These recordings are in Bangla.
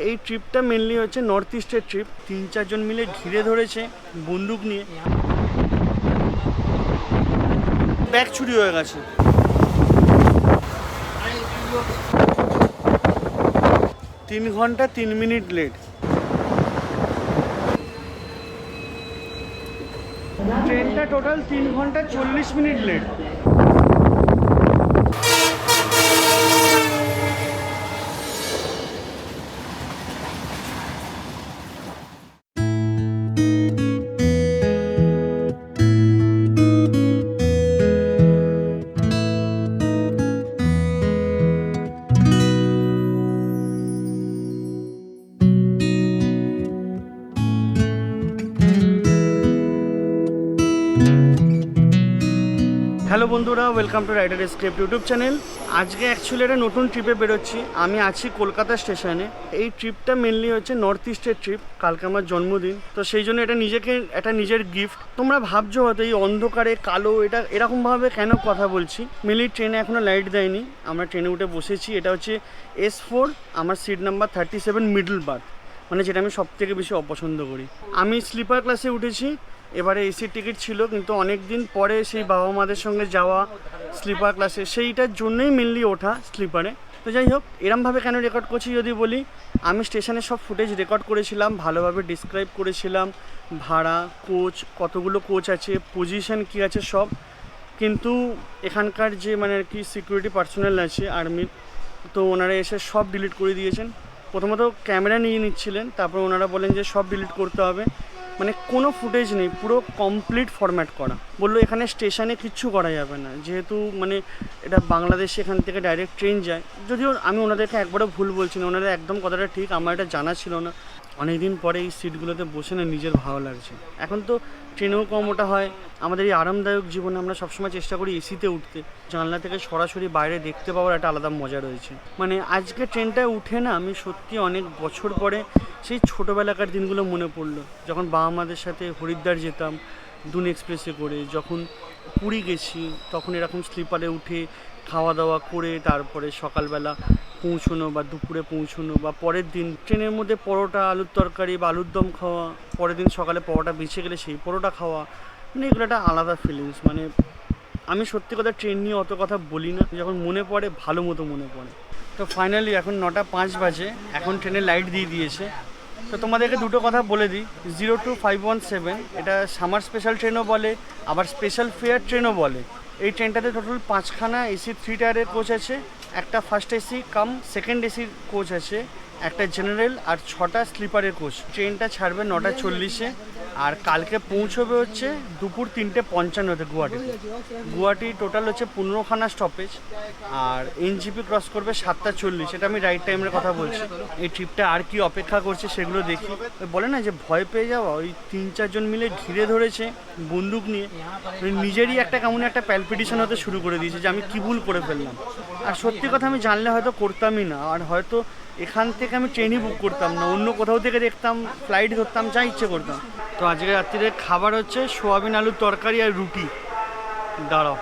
এই ট্রিপটা মেনলি হচ্ছে নর্থ ইস্টের ট্রিপ। 3-4 জন মিলে ঘিরে ধরেছে বন্দুক নিয়ে। ব্যাগ চুরি হয়ে গেছে। তিন ঘন্টা 3 মিনিট লেট। ট্রেনটা টোটাল 3 ঘন্টা 40 মিনিট লেট। হ্যালো বন্ধুরা, ওয়েলকাম টু রাইডেrescaped ইউটিউব চ্যানেল। আজকে অ্যাকচুয়ালি একটা নতুন ট্রিপে বেরোচ্ছি। আমি আছি কলকাতা স্টেশনে। এই ট্রিপটা মেনলি হচ্ছে নর্থ ইস্টের ট্রিপ। কালকে আমার জন্মদিন, তো সেই জন্য এটা নিজের গিফট। তোমরা ভাবছো হয়তো এই অন্ধকারে কালো এটা এরকমভাবে কেন কথা বলছি। মেনলি ট্রেনে এখনও লাইট দেয়নি, আমরা ট্রেনে উঠে বসেছি। এটা হচ্ছে S4, আমার সিট নাম্বার 37 মিডল বার্থ, মানে যেটা আমি সবথেকে বেশি অপছন্দ করি। আমি স্লিপার ক্লাসে উঠেছি। এবারে এসির টিকিট ছিল, কিন্তু অনেক দিন পরে সেই বাবা মাদের সঙ্গে যাওয়া স্লিপার ক্লাসে, সেইটার জন্যই মেনলি ওঠা স্লিপারে। তো যাই হোক, এরমভাবে কেন রেকর্ড করছি যদি বলি, আমি স্টেশনে সব ফুটেজ রেকর্ড করেছিলাম, ভালোভাবে ডিসক্রাইব করেছিলাম ভাড়া, কোচ, কতগুলো কোচ আছে, পজিশন কী আছে সব। কিন্তু এখানকার যে মানে আর কি সিকিউরিটি পার্সোনাল আছে আর্মির, তো ওনারা এসে সব ডিলিট করে দিয়েছেন। প্রথমত ক্যামেরা নিয়ে নিচ্ছিলেন, তারপর ওনারা বলেন যে সব ডিলিট করতে হবে, মানে কোনো ফুটেজ নেই, পুরো কমপ্লিট ফরম্যাট করা। বললো এখানে স্টেশনে কিচ্ছু করা যাবে না, যেহেতু মানে এটা বাংলাদেশে এখান থেকে ডাইরেক্ট ট্রেন যায়। যদিও আমি ওনাদেরকে একবারও ভুল বলছি না, ওনাদের একদম কথাটা ঠিক, আমার এটা জানা ছিল না। অনেক দিন পরে এই সিটগুলোতে বসে না নিজের ভালো লাগছে। এখন তো ট্রেনেও কম ওঠা হয়, আমাদের এই আরামদায়ক জীবনে আমরা সবসময় চেষ্টা করি এসিতে উঠতে। জানলা থেকে সরাসরি বাইরে দেখতে পাওয়ার একটা আলাদা মজা রয়েছে। মানে আজকে ট্রেনটায় উঠে না আমি সত্যি অনেক বছর পরে সেই ছোটোবেলাকার দিনগুলো মনে পড়লো, যখন বাবা মাদের সাথে হরিদ্বার যেতাম দুন এক্সপ্রেসে করে, যখন পুরী গেছি তখন এরকম স্লিপারে উঠে খাওয়া দাওয়া করে তারপরে সকালবেলা পৌঁছনো বা দুপুরে পৌঁছনো, বা পরের দিন ট্রেনের মধ্যে পরোটা, আলুর তরকারি বা আলুর দম খাওয়া, পরের দিন সকালে পরোটা বেঁচে গেলে সেই পরোটা খাওয়া, মানে এগুলো একটা আলাদা ফিলিংস। মানে আমি সত্যি কথা ট্রেন নিয়ে অত কথা বলি না, যখন মনে পড়ে ভালো মতো মনে পড়ে। তো ফাইনালি এখন 9:05 বাজে, এখন ট্রেনে লাইট দিয়ে দিয়েছে। তো তোমাদেরকে দুটো কথা বলে দিই, 02517 এটা সামার স্পেশাল ট্রেনও বলে, আবার স্পেশাল ফেয়ার ট্রেনও বলে। এই ট্রেনটাতে টোটাল 5খানা এসি 3 টায়ারের কোচ আছে, একটা ফার্স্ট এসি কাম সেকেন্ড এসির কোচ আছে, একটা জেনারেল, আর 6টা স্লিপারের কোচ। ট্রেনটা ছাড়বে 9:40-এ, আর কালকে পৌঁছবে হচ্ছে দুপুর 3:55-তে গুয়াহাটি। টোটাল হচ্ছে 15খানা স্টপেজ, আর এনজিপি ক্রস করবে 7:40। এটা আমি রাইট টাইমের কথা বলছি। এই ট্রিপটা আর কি অপেক্ষা করছে সেগুলো দেখি। বলে না যে ভয় পেয়ে যাওয়া, ওই 3-4 জন মিলে ঘিরে ধরেছে বন্দুক নিয়ে, নিজেরই একটা কেমন একটা প্যালপিটেশন হতে শুরু করে দিয়েছে যে আমি কী ভুল করে ফেললাম। আর সত্যি কথা আমি জানলে হয়তো করতামই না, আর হয়তো এখান থেকে আমি ট্রেনই বুক করতাম না, অন্য কোথাও থেকে দেখতাম, ফ্লাইট ধরতাম, যা ইচ্ছে করতাম। তো আজকে রাত্রিরে খাবার হচ্ছে সোয়াবিন আলুর তরকারি আর রুটি। দাঁড়াও,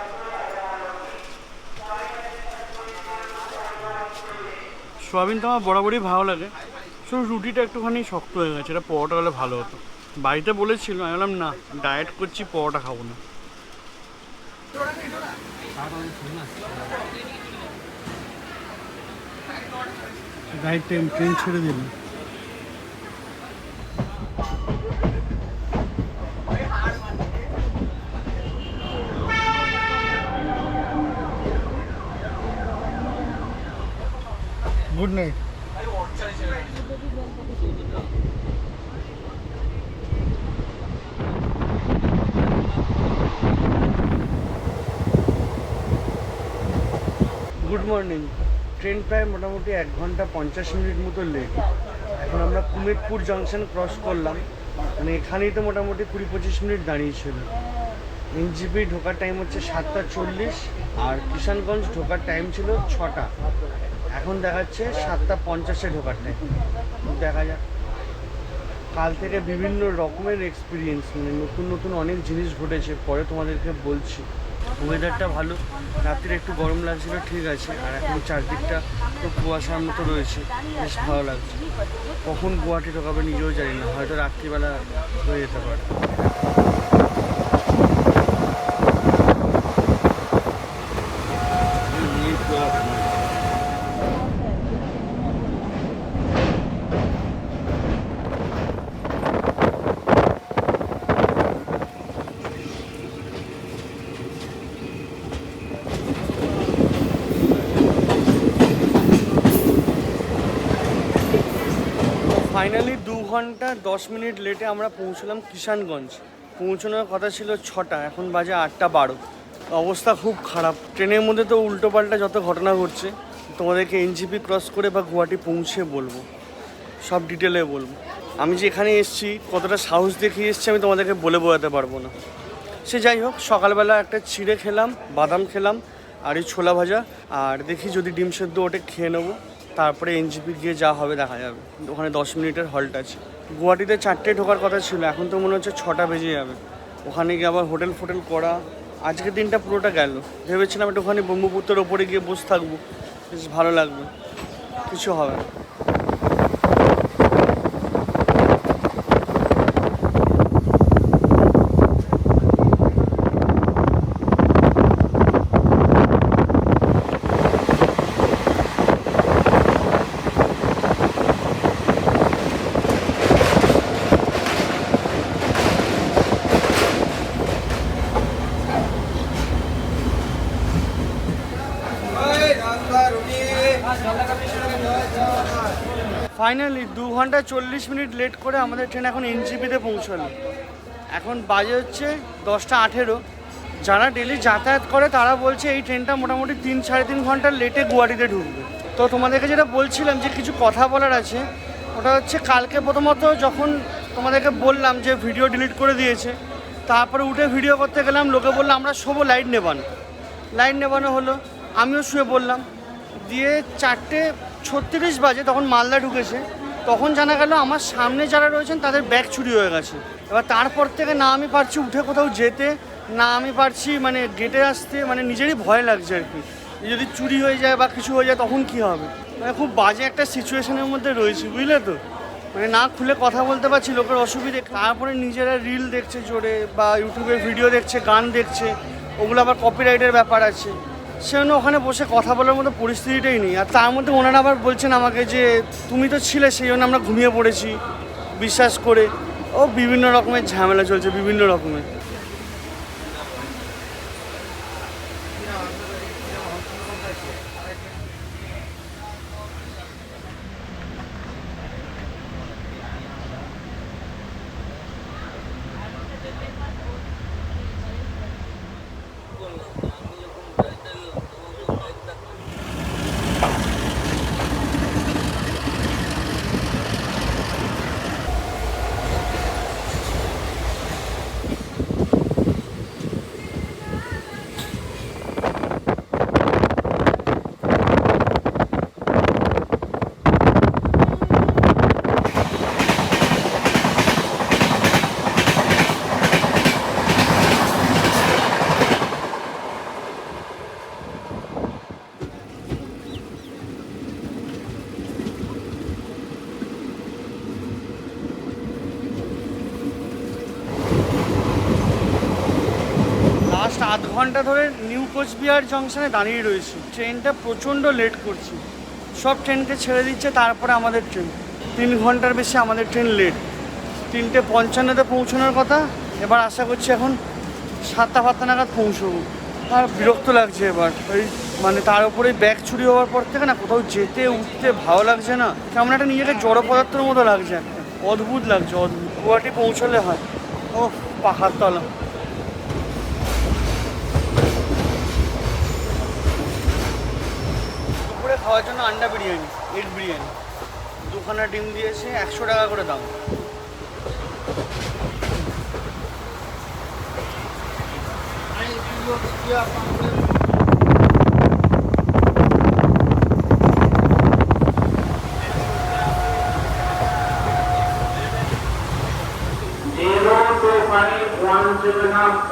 সোয়াবিন তো আমার বরাবরই ভালো লাগে, শুধু রুটিটা একটুখানি শক্ত হয়ে গেছে, এটা পরোটা হলে ভালো হতো। বাড়িতে বলেছিল, আমি বললাম না, ডায়েট করছি, পরোটা খাবো না। রাইট টাইম ট্রেন ছেড়ে দিল। Good night. Good morning. Train প্রায় মোটামুটি 1 ঘন্টা 50 মিনিট মতো লেট। এখন আমরা কুমেদপুর জাংশন ক্রস করলাম, মানে এখানেই তো মোটামুটি 20-25 মিনিট দাঁড়িয়েছিল। এনজিপি ঢোকার টাইম হচ্ছে 7:40, আর কিষানগঞ্জ ঢোকার টাইম ছিল 6টা। এখন দেখাচ্ছে 7:50-এ ঢোকার টাইম। দেখা যাক। কাল থেকে বিভিন্ন রকমের এক্সপিরিয়েন্স, মানে নতুন নতুন অনেক জিনিস ঘটেছে, পরে তোমাদেরকে বলছি। ওয়েদারটা ভালো, রাত্রে একটু গরম লাগছিল ঠিক আছে, আর এখন চারদিকটা তো কুয়াশার মতো রয়েছে, বেশ ভালো লাগছে। কখন গুয়াহাটি ঢোকাবে নিজেও জানি না, হয়তো রাত্রিবেলা হয়ে যেতে পারে। ফাইনালি 2 ঘন্টা 10 মিনিট লেটে আমরা পৌঁছলাম কিষানগঞ্জ। পৌঁছানোর কথা ছিল 6টা, এখন বাজে 8:12। অবস্থা খুব খারাপ। ট্রেনের মধ্যে তো উল্টোপাল্টা যত ঘটনা ঘটছে, তোমাদেরকে এনজিপি ক্রস করে বা গুয়াহাটি পৌঁছে বলবো, সব ডিটেলে বলবো। আমি যে এখানে এসেছি, কতটা সাহস দেখিয়ে এসেছি আমি তোমাদেরকে বলে বোঝাতে পারবো না। সে যাই হোক, সকালবেলা একটা চিড়ে খেলাম, বাদাম খেলাম আর এই ছোলা ভাজা, আর দেখি যদি ডিম সেদ্ধ ওটা খেয়ে নেবো। তারপরে এনজিপি গিয়ে যা হবে দেখা যাবে। ওখানে 10 মিনিটের হল্ট আছে। গুয়াহাটিতে 4টে ঢোকার কথা ছিল, এখন তো মনে হচ্ছে 6টা বেজে যাবে। ওখানে গিয়ে আবার হোটেল ফোটেল করা, আজকের দিনটা পুরোটা গেল। ভেবেছিলাম একটু ওখানে ব্রহ্মপুত্রের ওপরে গিয়ে বসে থাকবো, বেশ ভালো লাগবে, কিছু হবে না। ফাইনালি 2 ঘন্টা 40 মিনিট লেট করে আমাদের ট্রেন এখন এনজিপিতে পৌঁছালো। এখন বাজে হচ্ছে 10:18। যারা ডেলি যাতায়াত করে তারা বলছে এই ট্রেনটা মোটামুটি 3-3.5 ঘন্টা লেটে গুয়াহাটিতে ঢুকবে। তো তোমাদেরকে যেটা বলছিলাম যে কিছু কথা বলার আছে, ওটা হচ্ছে কালকে প্রথমত যখন তোমাদেরকে বললাম যে ভিডিও ডিলিট করে দিয়েছে, তারপরে উঠে ভিডিও করতে গেলাম, লোকে বললো আমরা শোবো, লাইট নেবানো হলো, আমিও শুয়ে পড়লাম। দিয়ে 4:36 বাজে, তখন মালদা ঢুকেছে, তখন জানা গেল আমার সামনে যারা রয়েছেন তাদের ব্যাগ চুরি হয়ে গেছে। এবার তারপর থেকে না আমি পারছি উঠে কোথাও যেতে, না আমি পারছি মানে গেটে আসতে, মানে নিজেরই ভয় লাগছে আর কি, যদি চুরি হয়ে যায় বা কিছু হয়ে যায় তখন কী হবে। মানে খুব বাজে একটা সিচুয়েশনের মধ্যে রয়েছি, বুঝলে তো। মানে না খুলে কথা বলতে পারছি, লোকের অসুবিধে। তারপরে নিজেরা রিল দেখছে জোরে বা ইউটিউবে ভিডিও দেখছে, গান দেখছে, ওগুলো আবার কপিরাইটের ব্যাপার আছে, সেজন্য ওখানে বসে কথা বলার মতো পরিস্থিতিটাই নেই। আর তার মধ্যে ওনারা আবার বলছেন আমাকে যে তুমি তো ছিলে, সেই জন্য আমরা ঘুমিয়ে পড়েছি বিশ্বাস করে। ও বিভিন্ন রকমের ঝামেলা চলছে, বিভিন্ন রকমের। লাস্ট আধ ঘন্টা ধরে নিউ কোচবিহার জংশনে দাঁড়িয়ে রয়েছি। ট্রেনটা প্রচণ্ড লেট করছে, সব ট্রেনকে ছেড়ে দিচ্ছে, তারপরে আমাদের ট্রেন 3 ঘন্টার বেশি আমাদের ট্রেন লেট। 3:55 পৌঁছানোর কথা, এবার আশা করছি এখন 7টা নাগাদ পৌঁছবো। আর বিরক্ত লাগছে এবার, ওই মানে তার উপরে ব্যাগ চুরি হওয়ার পর থেকে না কোথাও যেতে উঠতে ভালো লাগছে না, কেমন একটা নিজেকে জড় পদার্থের মতো লাগছে, একটা অদ্ভুত লাগছে, অদ্ভুত। গুয়াহাটি পৌঁছলে হয়। ও পাহাড় তলা। দুপুরে খাওয়ার জন্য আন্ডা বিরিয়ানি, এগ বিরিয়ানি, 2খানা ডিম দিয়েছে, 100 টাকা করে দাম।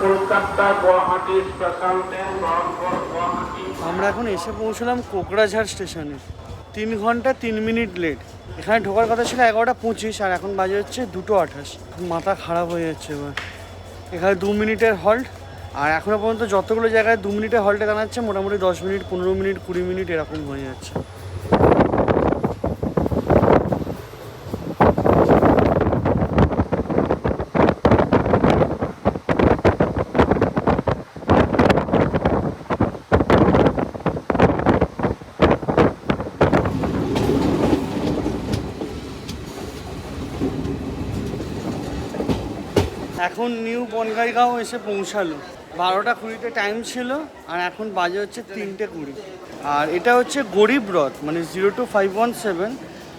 Kolkata Guwahati special train Guwahati. আমরা এখন এসে পৌঁছলাম কোকড়াঝাড় স্টেশনে। 3 ঘন্টা 3 মিনিট লেট। এখানে ঢোকার কথা ছিল 11:25 আর এখন বাজে হচ্ছে 2:28। মাথা খারাপ হয়ে যাচ্ছে এবার। এখানে 2 মিনিটের হল্ট, আর এখনও পর্যন্ত যতগুলো জায়গায় 2 মিনিটের হল্টে দাঁড়াচ্ছে মোটামুটি 10 মিনিট, 15 মিনিট, 20 মিনিট এরকম হয়ে যাচ্ছে। এখন নিউ বনগাইগাঁও এসে পৌঁছালো। 12:20 টাইম ছিল আর এখন বাজে হচ্ছে 3:20। আর এটা হচ্ছে গরিবরথ, মানে 02517,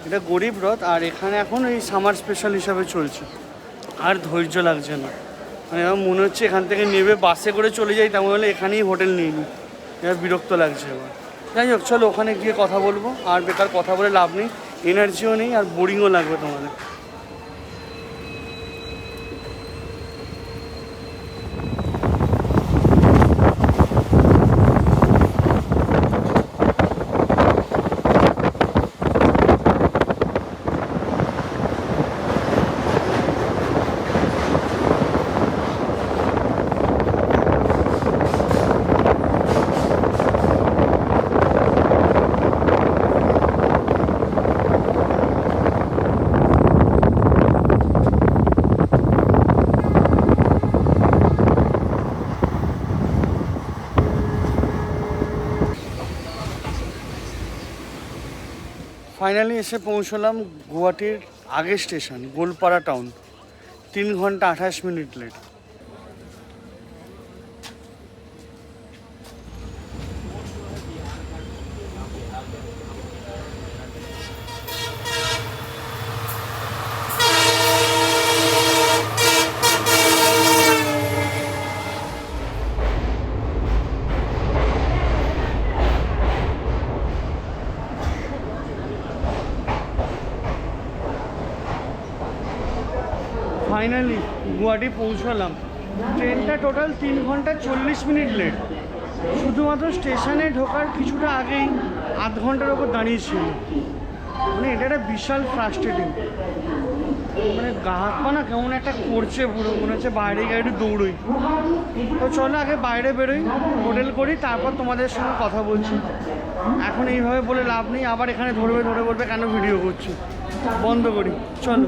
এটা গরিবরথ। আর এখানে এখন এই সামার স্পেশাল হিসাবে চলছে। আর ধৈর্য লাগছে না, মানে আমার মনে হচ্ছে এখান থেকে নেবে বাসে করে চলে যাই, তেমন হলে এখানেই হোটেল নিয়ে নিই। এবার বিরক্ত লাগছে এবার। যাই হোক, চলো ওখানে গিয়ে কথা বলবো। আর বেকার কথা বলে লাভ নেই, এনার্জিও নেই আর বোরিংও লাগবে তোমাদের। ফাইনালি এসে পৌঁছলাম গুয়াহাটির আগের স্টেশন গোলপাড়া টাউন। 3 ঘন্টা 28 মিনিট লেট। ফাইনালি গুয়াহাটি পৌঁছলাম। ট্রেনটা টোটাল 3 ঘন্টা 40 মিনিট লেট। শুধুমাত্র স্টেশনে ঢোকার কিছুটা আগেই আধ ঘন্টার ওপর দাঁড়িয়েছিল। মানে এটা একটা বিশাল ফ্রাস্ট্রেটিং। মানে গা হাত পা না কেমন একটা করছে, পুরো মনে হচ্ছে বাইরে গিয়ে একটু দৌড়ই। তো চলো আগে বাইরে বেরোই, হোটেল করি, তারপর তোমাদের সঙ্গে কথা বলছি। এখন এইভাবে বলে লাভ নেই, আবার এখানে ধরে বলবে কেন ভিডিও করছি। বন্ধ করি, চলো।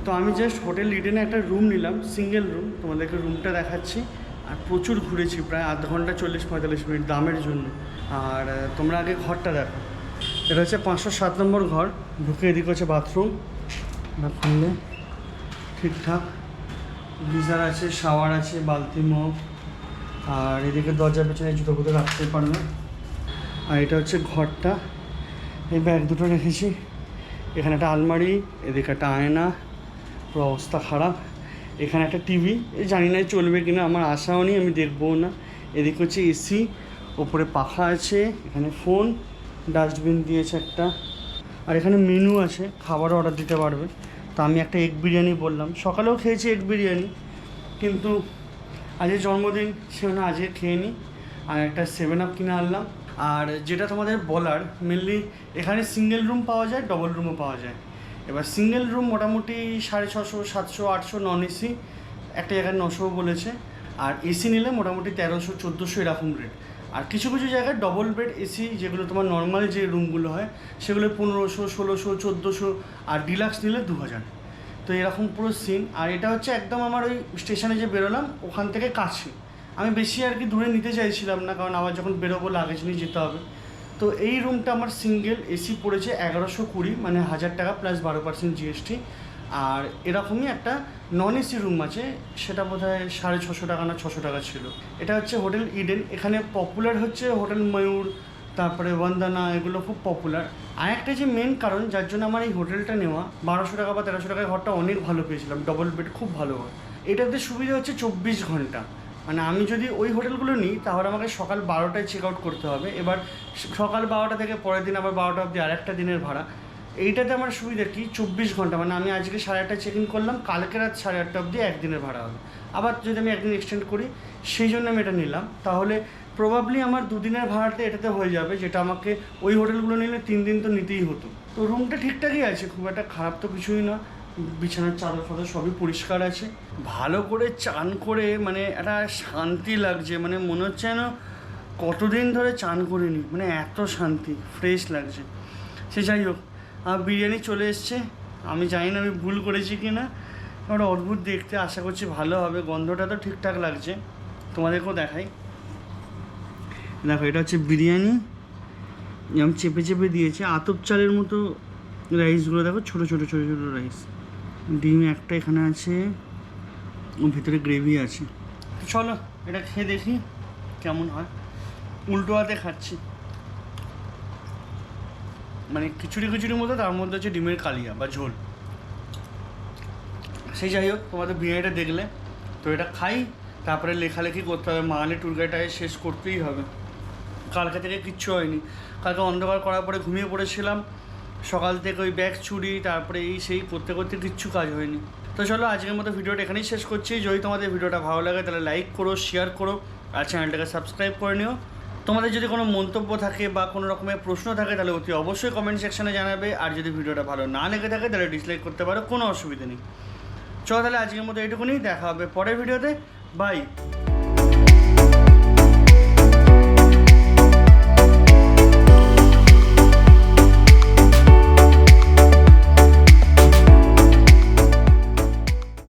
তো আমি জাস্ট হোটেল ইডেনে একটা রুম নিলাম, সিঙ্গেল রুম। তোমাদেরকে রুমটা দেখাচ্ছি। আর প্রচুর ঘুরেছি, প্রায় আধ ঘন্টা 40-45 মিনিট দামের জন্য। আর তোমরা আগে ঘরটা দেখো। এটা হচ্ছে 507 নম্বর ঘর। ঢুকে এদিকে হচ্ছে বাথরুম, না খুললে ঠিকঠাক। গিজার আছে, শাওয়ার আছে, বালতি মগ। আর এদিকে দরজার পেছনে জুতো ফুতো রাখতে পারবে। আর এটা হচ্ছে ঘরটা। এই ব্যাগ দুটো রেখেছি। এখানে একটা আলমারি, এদিকে একটা আয়না, পুরো অবস্থা খারাপ। এখানে একটা টিভি, জানি না চলবে কিনা, আমার আশাও নেই, আমি দেখবও না। এদিকে হচ্ছে এসি, ওপরে পাখা আছে, এখানে ফোন, ডাস্টবিন দিয়েছে একটা। আর এখানে মেনু আছে, খাবারও অর্ডার দিতে পারবে। তো আমি একটা এগ বিরিয়ানি বললাম, সকালেও খেয়েছি এগ বিরিয়ানি, কিন্তু আজকে জন্মদিন সেজন্য আজকে খেয়ে নিই। আর একটা 7 আপ কিনে আনলাম। আর যেটা তোমাদের বলার, মেনলি এখানে সিঙ্গেল রুম পাওয়া যায়, ডবল রুমও পাওয়া যায়। এবার সিঙ্গেল রুম মোটামুটি 650, 700, 800, নন এসি একটা জায়গায় 900 বলেছে। আর এসি নিলে মোটামুটি 1300, 1400 এরকম রেট। আর কিছু কিছু জায়গায় ডবল বেড এসি, যেগুলো তোমার নর্মাল যে রুমগুলো হয় সেগুলো 1500, 1600, 1400, আর ডিলাক্স নিলে 2000। তো এরকম পুরো সিন। আর এটা হচ্ছে একদম আমার ওই স্টেশনে যে বেরোলাম ওখান থেকে কাছে। আমি বেশি আর কি দূরে নিতে চাইছিলাম না, কারণ আবার যখন বেরোবো লাগেজ নিয়ে যেতে হবে। তো এই রুমটা আমার সিঙ্গেল এসি পড়েছে 1120, মানে 1000 টাকা প্লাস 12% জিএসটি। আর এরকমই একটা নন এসি রুম আছে, সেটা বোধহয় 650 টাকা না 600 টাকা ছিল। এটা হচ্ছে হোটেল ইডেন। এখানে পপুলার হচ্ছে হোটেল ময়ূর, তারপরে বন্দনা, এগুলো খুব পপুলার। আর একটা যে মেন কারণ যার জন্য আমার এই হোটেলটা নেওয়া, 1200 টাকা বা 1300 টাকায় ঘরটা অনেক ভালো পেয়েছিলাম, ডবল বেড, খুব ভালো হয়। এটাতে সুবিধা হচ্ছে 24 ঘন্টা, মানে আমি যদি ওই হোটেলগুলো নিই তাহলে আমাকে সকাল 12টায় চেক আউট করতে হবে। এবার সকাল 12টা থেকে পরের দিন আবার 12টা অবধি আরেকটা দিনের ভাড়া। এইটাতে আমার সুবিধা কি 24 ঘন্টা, মানে আমি আজকে 8:30টায় চেক ইন করলাম, কালকে রাত 8:30 অবধি একদিনের ভাড়া হবে। আবার যদি আমি একদিন এক্সটেন্ড করি সেই জন্য আমি এটা নিলাম, তাহলে প্রবাবলি আমার 2 দিনের ভাড়াতে এটাতে হয়ে যাবে, যেটা আমাকে ওই হোটেলগুলো নিলে 3 দিন তো নিতেই হতো। তো রুমটা ঠিকঠাকই আছে, খুব একটা খারাপ তো কিছুই না, বিছানার চাদর ফাদর সবই পরিষ্কার আছে। ভালো করে চান করে মানে একটা শান্তি লাগছে, মানে মনে হচ্ছে যেন কতদিন ধরে চান করিনি, মানে এত শান্তি, ফ্রেশ লাগছে। সে যাই হোক, আমার বিরিয়ানি চলে এসছে। আমি জানি না আমি ভুল করেছি কি না, ওটা অদ্ভুত দেখতে, আশা করছি ভালো হবে। গন্ধটা তো ঠিকঠাক লাগছে, তোমাদেরকেও দেখাই। দেখো এটা হচ্ছে বিরিয়ানি, যেমন চেপে চেপে দিয়েছে, আতপ চালের মতো রাইসগুলো দেখো, ছোটো ছোটো ছোটো ছোটো রাইস। ডিম একটা এখানে আছে, ওর ভিতরে গ্রেভি আছে। চলো এটা খেয়ে দেখি কেমন হয়। উল্টো হাতে খাচ্ছি, মানে খিচুড়ি খিচুড়ির মতো, তার মধ্যে হচ্ছে ডিমের কালিয়া বা ঝোল। সেই যাই হোক, তোমাদের বিরিয়ানিটা দেখলে তো, এটা খাই, তারপরে লেখালেখি করতে হবে, মানালি ট্যুর গাইডটাকে শেষ করতেই হবে। কালকে থেকে কিচ্ছু হয়নি, কালকে অন্ধকার করার পরে ঘুমিয়ে পড়েছিলাম, সকাল থেকে ওই ব্যাগ চুরি তারপরে এই সেই করতে করতে কিচ্ছু কাজ হয়নি। তো চলো আজকের মতো ভিডিওটা এখানেই শেষ করছি। যদি তোমাদের ভিডিওটা ভালো লাগে তাহলে লাইক করো, শেয়ার করো, আর চ্যানেলটাকে সাবস্ক্রাইব করে নিও। তোমাদের যদি কোনো মন্তব্য থাকে বা কোনো রকমের প্রশ্ন থাকে তাহলে অতি অবশ্যই কমেন্ট সেকশনে জানাবে। আর যদি ভিডিওটা ভালো না লেগে থাকে তাহলে ডিসলাইক করতে পারো, কোনো অসুবিধা নেই। চলো তাহলে আজকের মতো এইটুকুনি, দেখা হবে পরের ভিডিওতে, বাই।